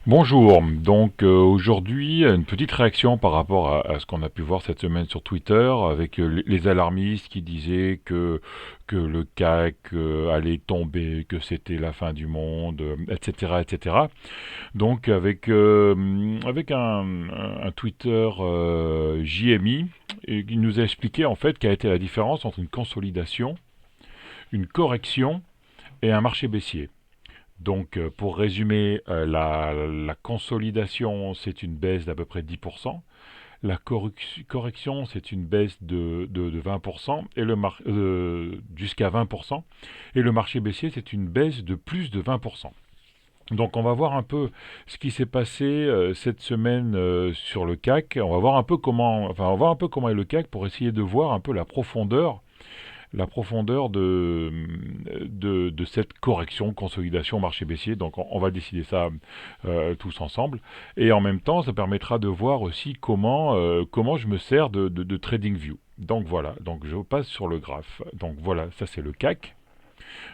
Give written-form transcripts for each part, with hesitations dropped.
Bonjour, donc aujourd'hui une petite réaction par rapport à ce qu'on a pu voir cette semaine sur Twitter avec les alarmistes qui disaient que le CAC allait tomber, que c'était la fin du monde, etc. etc. Donc avec un Twitter JMI et qui nous a expliqué en fait quelle a été la différence entre une consolidation, une correction et un marché baissier. Donc, pour résumer, la consolidation, c'est une baisse d'à peu près 10%. La correction, c'est une baisse de 20%, jusqu'à 20%. Et le marché baissier, c'est une baisse de plus de 20%. Donc, on va voir un peu ce qui s'est passé cette semaine sur le CAC. On va voir un peu on va voir un peu comment est le CAC pour essayer de voir un peu la profondeur de cette correction, consolidation, marché baissier. Donc on va décider ça tous ensemble. Et en même temps, ça permettra de voir aussi comment je me sers de TradingView. Donc voilà, donc je passe sur le graphe. Donc voilà, ça c'est le CAC.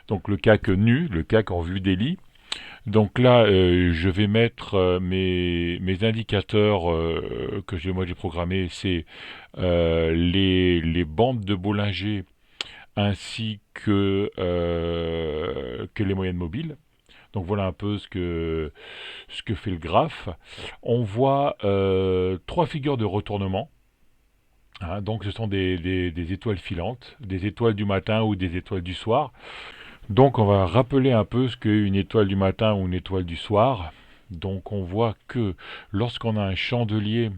Donc le CAC nu, le CAC en vue daily. Donc là, je vais mettre mes indicateurs moi j'ai programmés, c'est les bandes de Bollinger ainsi que les moyennes mobiles. Donc voilà un peu ce que fait le graphe. On voit trois figures de retournement. Hein, donc ce sont des étoiles filantes, des étoiles du matin ou des étoiles du soir. Donc on va rappeler un peu ce qu'est une étoile du matin ou une étoile du soir. Donc on voit que lorsqu'on a un chandelier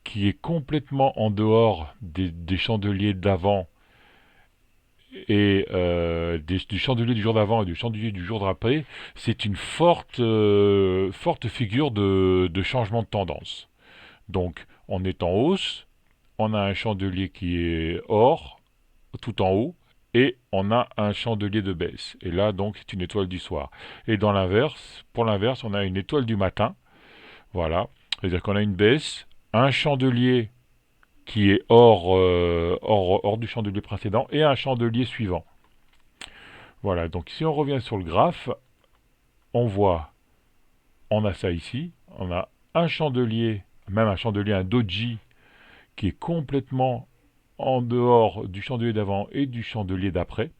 qui est complètement en dehors des chandeliers d'avant et du chandelier du jour d'avant et du chandelier du jour d'après, c'est une forte figure de changement de tendance. Donc, on est en hausse, on a un chandelier qui est or, tout en haut, et on a un chandelier de baisse. Et là, donc, c'est une étoile du soir. Et pour l'inverse, on a une étoile du matin. Voilà. C'est-à-dire qu'on a une baisse, un chandelier qui est hors du chandelier précédent et un chandelier suivant. Voilà, donc si on revient sur le graphe, on voit, on a ça ici, on a un chandelier, même un chandelier, un doji, qui est complètement en dehors du chandelier d'avant et du chandelier d'après,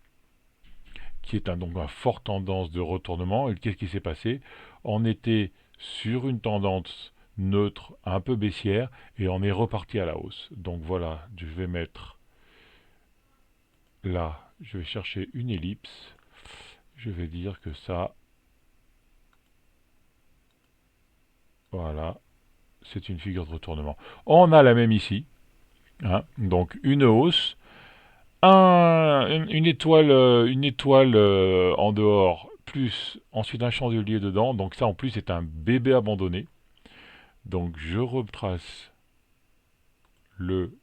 qui est donc une forte tendance de retournement. Et qu'est-ce qui s'est passé? On était sur une tendance neutre, un peu baissière, et on est reparti à la hausse. Donc voilà, je vais mettre là, je vais chercher une ellipse, je vais dire que ça, voilà, c'est une figure de retournement. On a la même ici, hein, donc une hausse, une étoile en dehors, plus ensuite un chandelier dedans, donc ça en plus c'est un bébé abandonné. Donc je retrace le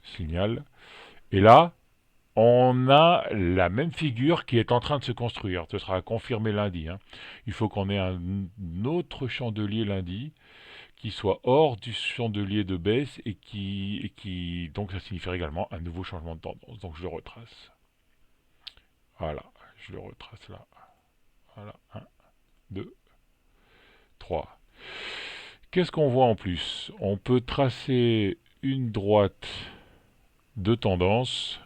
signal, et là, on a la même figure qui est en train de se construire. Ce sera confirmé lundi. Hein. Il faut qu'on ait un autre chandelier lundi qui soit hors du chandelier de baisse et qui donc ça signifierait également un nouveau changement de tendance. Donc je le retrace. Voilà, je le retrace là. Voilà, un, 2, 3. Qu'est-ce qu'on voit en plus? On peut tracer une droite de tendance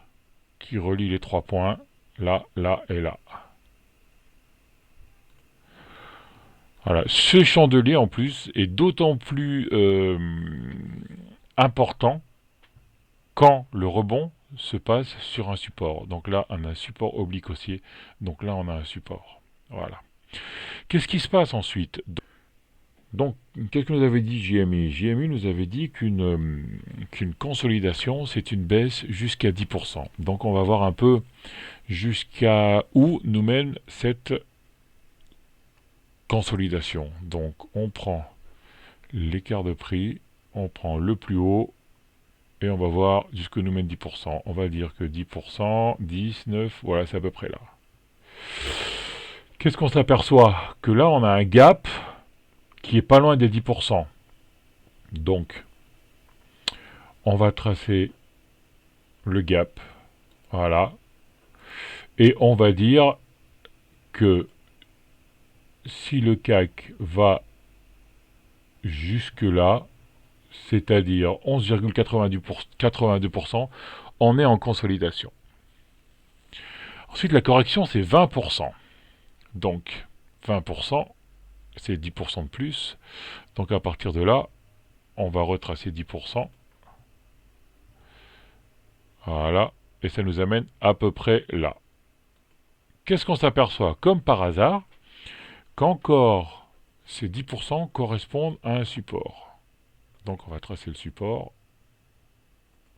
qui relie les trois points, là, là et là. Voilà, ce chandelier en plus est d'autant plus important quand le rebond se passe sur un support. Donc là, on a un support oblique haussier. Donc là, on a un support. Voilà. Qu'est-ce qui se passe ensuite? Donc, qu'est-ce que nous avait dit JMI? JMI nous avait dit qu'une consolidation, c'est une baisse jusqu'à 10%. Donc, on va voir un peu jusqu'à où nous mène cette consolidation. Donc, on prend l'écart de prix, on prend le plus haut, et on va voir jusque nous mène 10%. On va dire que 10%, 10, 9, voilà, c'est à peu près là. Qu'est-ce qu'on s'aperçoit? Que là, on a un gap qui est pas loin des 10%. Donc, on va tracer le gap, voilà, et on va dire que si le CAC va jusque là, c'est-à-dire 11,82%, on est en consolidation. Ensuite, la correction, c'est 20%. Donc, 20%, c'est 10% de plus. Donc, à partir de là, on va retracer 10%. Voilà. Et ça nous amène à peu près là. Qu'est-ce qu'on s'aperçoit? Comme par hasard, qu'encore ces 10% correspondent à un support. Donc, on va tracer le support.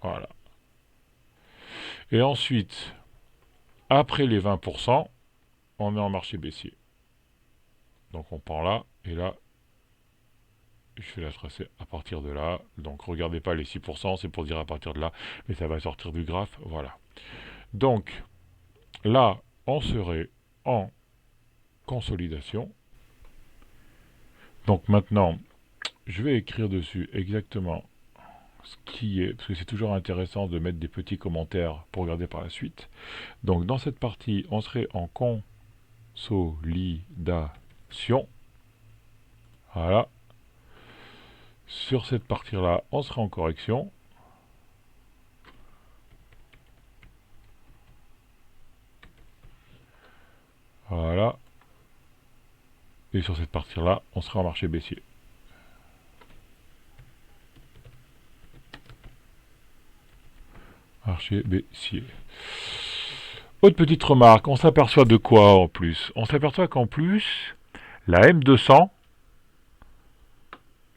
Voilà. Et ensuite, après les 20%, on est en marché baissier. Donc on prend là, et là, je vais la tracer à partir de là. Donc regardez pas les 6%, c'est pour dire à partir de là, mais ça va sortir du graphe, voilà. Donc là, on serait en consolidation. Donc maintenant, je vais écrire dessus exactement ce qui est, parce que c'est toujours intéressant de mettre des petits commentaires pour regarder par la suite. Donc dans cette partie, on serait en consolidation. Voilà. Sur cette partie-là, on sera en correction. Voilà. Et sur cette partie-là, on sera en marché baissier. Marché baissier. Autre petite remarque, on s'aperçoit de quoi en plus? On s'aperçoit qu'en plus, la M200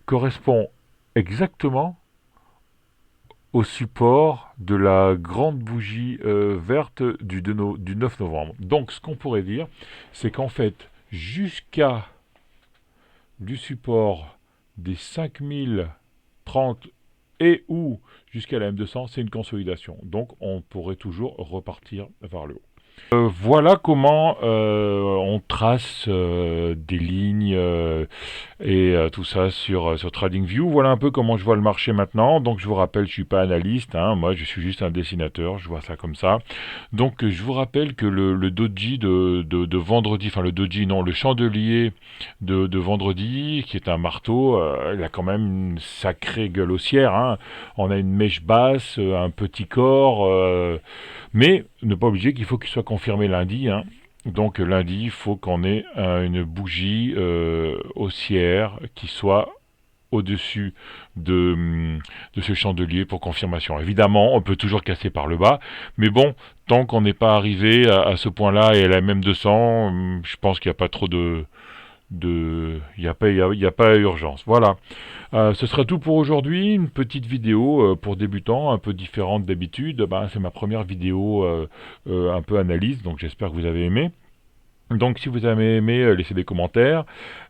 correspond exactement au support de la grande bougie verte du 9 novembre. Donc ce qu'on pourrait dire, c'est qu'en fait, jusqu'à du support des 5030 et ou jusqu'à la M200, c'est une consolidation. Donc on pourrait toujours repartir vers le haut. Voilà comment on trace des lignes et tout ça sur TradingView. Voilà un peu comment je vois le marché maintenant. Donc je vous rappelle, je ne suis pas analyste, hein. Moi je suis juste un dessinateur, je vois ça comme ça. Donc je vous rappelle que le doji de vendredi, enfin le doji, non, le chandelier de vendredi, qui est un marteau, il a quand même une sacrée gueule haussière, hein. On a une mèche basse, un petit corps, mais ne pas oublier qu'il faut qu'il soit confirmé lundi, hein. Donc lundi, il faut qu'on ait une bougie haussière qui soit au-dessus de ce chandelier pour confirmation. Évidemment, on peut toujours casser par le bas, mais bon, tant qu'on n'est pas arrivé à ce point-là et à la même 200, je pense qu'il n'y a pas trop il n'y a pas urgence. Voilà. Ce sera tout pour aujourd'hui. Une petite vidéo pour débutants, un peu différente d'habitude. Ben, c'est ma première vidéo un peu analyse, donc j'espère que vous avez aimé. Donc si vous avez aimé, laissez des commentaires,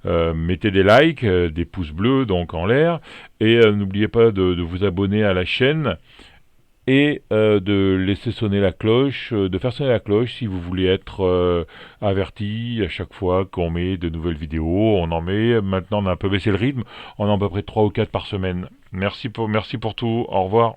mettez des likes, des pouces bleus donc en l'air, et n'oubliez pas de vous abonner à la chaîne et de laisser sonner la cloche, de faire sonner la cloche si vous voulez être averti à chaque fois qu'on met de nouvelles vidéos. On en met, maintenant on a un peu baissé le rythme, on en a à peu près 3 ou 4 par semaine. Merci pour tout, au revoir.